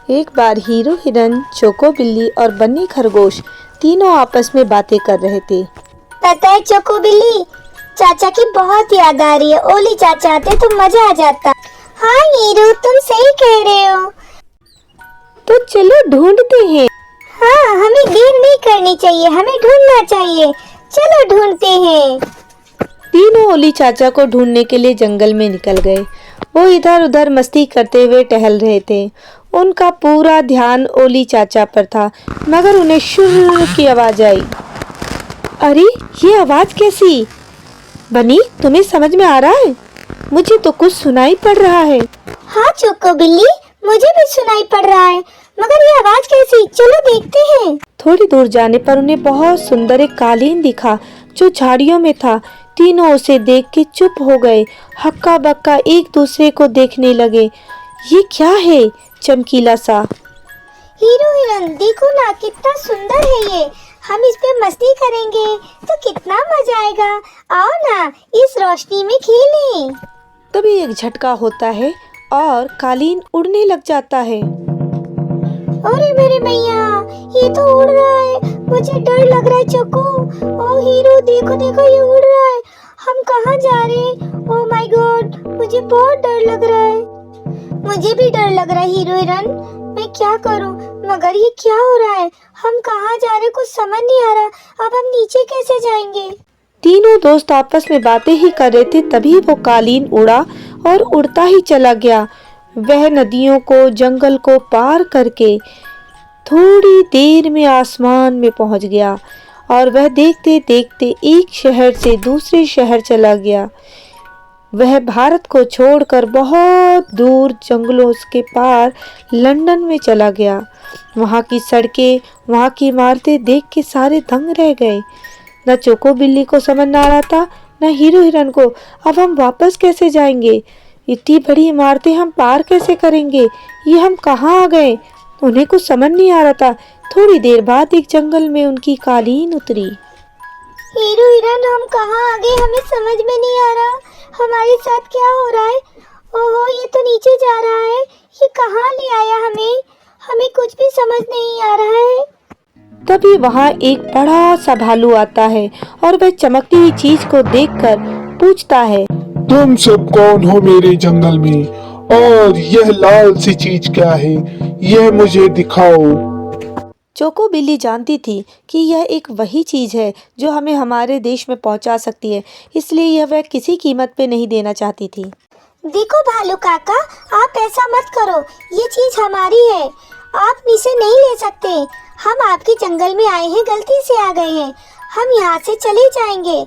एक बार हीरो हिरन, चोको बिल्ली और बन्नी खरगोश तीनों आपस में बातें कर रहे थे। पता है चोको बिल्ली, चाचा की बहुत याद आ रही है। ओली चाचा आते तो मजा आ जाता। हाँ हीरो, तुम सही कह रहे हो। तो चलो ढूंढते हैं। हाँ, हमें देर नहीं करनी चाहिए, हमें ढूंढना चाहिए। चलो ढूंढते हैं। तीनों ओली चाचा को ढूंढने के लिए जंगल में निकल गए। वो इधर उधर मस्ती करते हुए टहल रहे थे। उनका पूरा ध्यान ओली चाचा पर था, मगर उन्हें शुर्र की आवाज आई। अरे ये आवाज कैसी? बनी, तुम्हें समझ में आ रहा है? मुझे तो कुछ सुनाई पड़ रहा है। हाँ चोको बिल्ली, मुझे भी सुनाई पड़ रहा है, मगर ये आवाज कैसी? चलो देखते हैं। थोड़ी दूर जाने पर उन्हें बहुत सुंदर एक कालीन दिखा जो झाड़ियों में था। तीनों उसे देख के चुप हो गए, हक्का बक्का एक दूसरे को देखने लगे। ये क्या है चमकीला सा? हीरो हिरन, देखो ना कितना सुंदर है ये। हम इस पे मस्ती करेंगे तो कितना मजा आएगा। आओ ना, इस रोशनी में खेलें। तभी एक झटका होता है और कालीन उड़ने लग जाता है। अरे मेरे मैया, ये तो उड़ रहा है। मुझे डर लग रहा है चोको। ओ हीरो, देखो देखो, ये उड़ रहा है। हम कहाँ जा रहे हैं? ओह माय गॉड, मुझे बहुत डर लग रहा है। मुझे भी डर लग रहा है हीरो हिरन। मैं क्या करूं? मगर ये क्या हो रहा है? हम कहाँ जा रहे हैं? कुछ समझ नहीं आ रहा। अब हम नीचे कैसे जाएंगे? तीनों दोस्त आपस में बातें ही कर रहे थे, तभी वो कालीन उड़ा और उड़ता ही चला गया। वह नदियों को, जंगल को पार करके थोड़ी देर में आसमान में पहुंच गया और वह देखते देखते एक शहर से दूसरे शहर चला गया। वह भारत को छोड़कर बहुत दूर जंगलों के पार लंदन में चला गया। वहाँ की सड़कें, वहाँ की इमारतें देख के सारे दंग रह गए। न चोको बिल्ली को समझ न आ रहा था, न हीरो हिरन को। अब हम वापस कैसे जाएंगे? इतनी बड़ी इमारतें हम पार कैसे करेंगे? ये हम कहाँ आ गए? उन्हें कुछ समझ नहीं आ रहा था। थोड़ी देर बाद एक जंगल में उनकी कालीन उतरी। हीरो हिरन, हम कहाँ आ गए? हमें समझ में नहीं आ रहा। हमारे साथ क्या हो रहा है? ओहो, ये तो नीचे जा रहा है। ये कहाँ ले आया हमें? हमें कुछ भी समझ नहीं आ रहा है। तभी वहाँ एक बड़ा सा भालू आता है और वह चमकती हुई चीज को देखकर पूछता है, तुम सब कौन हो मेरे जंगल में? और यह लाल सी चीज क्या है? यह मुझे दिखाओ। चोको बिल्ली जानती थी कि यह एक वही चीज है जो हमें हमारे देश में पहुंचा सकती है, इसलिए यह वह किसी कीमत पे नहीं देना चाहती थी। देखो भालू काका, आप ऐसा मत करो। ये चीज हमारी है, आप इसे नहीं ले सकते। हम आपके जंगल में आए हैं, गलती से आ गए हैं। हम यहाँ से चले जाएंगे,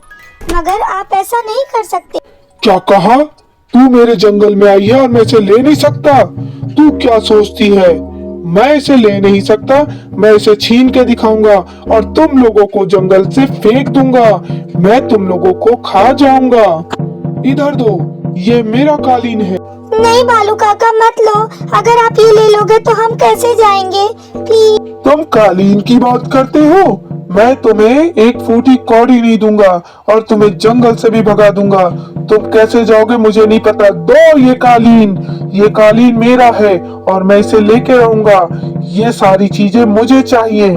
मगर आप ऐसा नहीं कर सकते। क्या कहा? तू मेरे जंगल में आई है और मैं इसे ले नहीं सकता? तू क्या सोचती है? मैं इसे ले नहीं सकता। मैं इसे छीन के दिखाऊंगा और तुम लोगों को जंगल से फेंक दूंगा। मैं तुम लोगों को खा जाऊंगा। इधर दो, ये मेरा कालीन है। नहीं भालू काका, मत लो। अगर आप ये ले लोगे तो हम कैसे जाएंगे? प्लीज। तुम कालीन की बात करते हो? मैं तुम्हें एक फूटी कौड़ी नहीं दूंगा और तुम्हें जंगल से भी भगा दूंगा। तुम कैसे जाओगे मुझे नहीं पता। दो ये कालीन मेरा है और मैं इसे लेके रहूंगा। ये सारी चीजें मुझे चाहिए।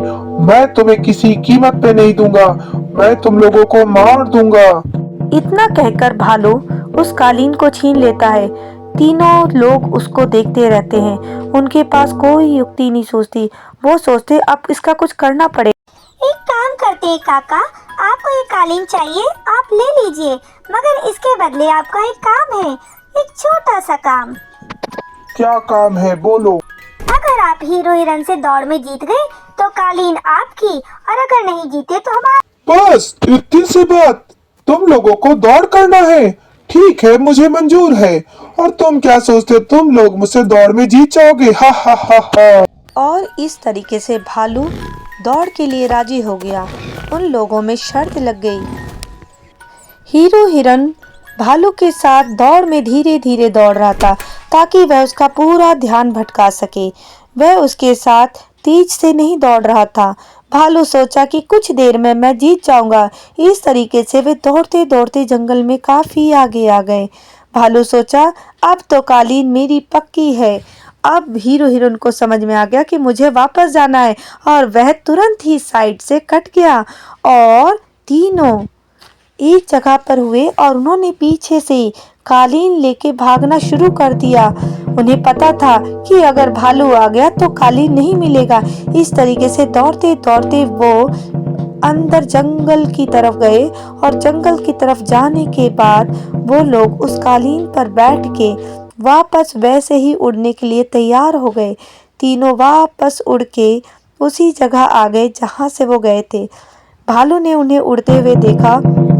मैं तुम्हें किसी कीमत पे नहीं दूंगा। मैं तुम लोगों को मार दूंगा। इतना कहकर भालू उस कालीन को छीन लेता है। तीनों लोग उसको देखते रहते हैं। उनके पास कोई युक्ति नहीं सोचती। वो सोचते अब इसका कुछ करना पड़े। एक काम करते हैं काका, आपको ये कालीन चाहिए, आप ले लीजिए, मगर इसके बदले आपका एक काम है, एक छोटा सा काम। क्या काम है? बोलो। अगर आप हीरो हिरन से दौड़ में जीत गए तो कालीन आपकी, और अगर नहीं जीते तो हमारा। बस इतनी सी बात? तुम लोगों को दौड़ करना है? ठीक है, मुझे मंजूर है। और तुम क्या सोचते हो तुम लोग मुझसे दौड़ में जीत जाओगे? हा हा हा हा। और इस तरीके से भालू दौड़ के लिए राजी हो गया। उन लोगों में शर्त लग गई। हीरो हिरन भालू के साथ दौड़ में धीरे धीरे दौड़ रहा था ताकि वह उसका पूरा ध्यान भटका सके। वह उसके साथ तेज से नहीं दौड़ रहा था। भालू सोचा कि कुछ देर में मैं जीत जाऊंगा। इस तरीके से वे दौड़ते दौड़ते जंगल में काफी आगे आ गए। भालू सोचा अब तो कालीन मेरी पक्की है अब हीरो हीरोइन को समझ में आ गया कि मुझे वापस जाना है और वह तुरंत ही साइड से कट गया और तीनों एक जगह पर हुए और उन्होंने पीछे से कालीन लेके भागना शुरू कर दिया। उन्हें पता था कि अगर भालू आ गया तो कालीन नहीं मिलेगा। इस तरीके से दौड़ते दौड़ते वो अंदर जंगल की तरफ गए और जंगल की तरफ जाने के बाद वो लोग उस कालीन पर बैठ के वापस वैसे ही उड़ने के लिए तैयार हो गए। तीनों वापस उड़ के उसी जगह आ गए जहां से वो गए थे। भालू ने उन्हें उड़ते हुए देखा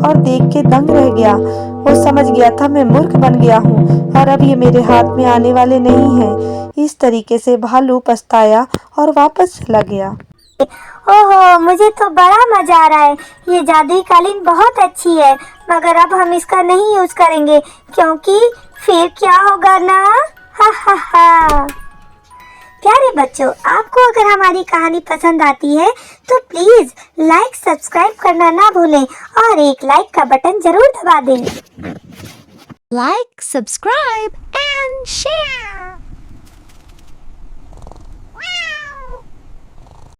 और देख के दंग रह गया। वो समझ गया था मैं मूर्ख बन गया हूँ और अब ये मेरे हाथ में आने वाले नहीं हैं। इस तरीके से भालू पछताया और वापस चला गया। ओहो, मुझे तो बड़ा मजा आ रहा है। ये जादुई कालीन बहुत अच्छी है, मगर अब हम इसका नहीं यूज करेंगे क्योंकि फिर क्या होगा ना। हा हा हा। प्यारे बच्चों, आपको अगर हमारी कहानी पसंद आती है तो प्लीज लाइक सब्सक्राइब करना ना भूलें और एक लाइक का बटन जरूर दबा दें। Like, subscribe, and share!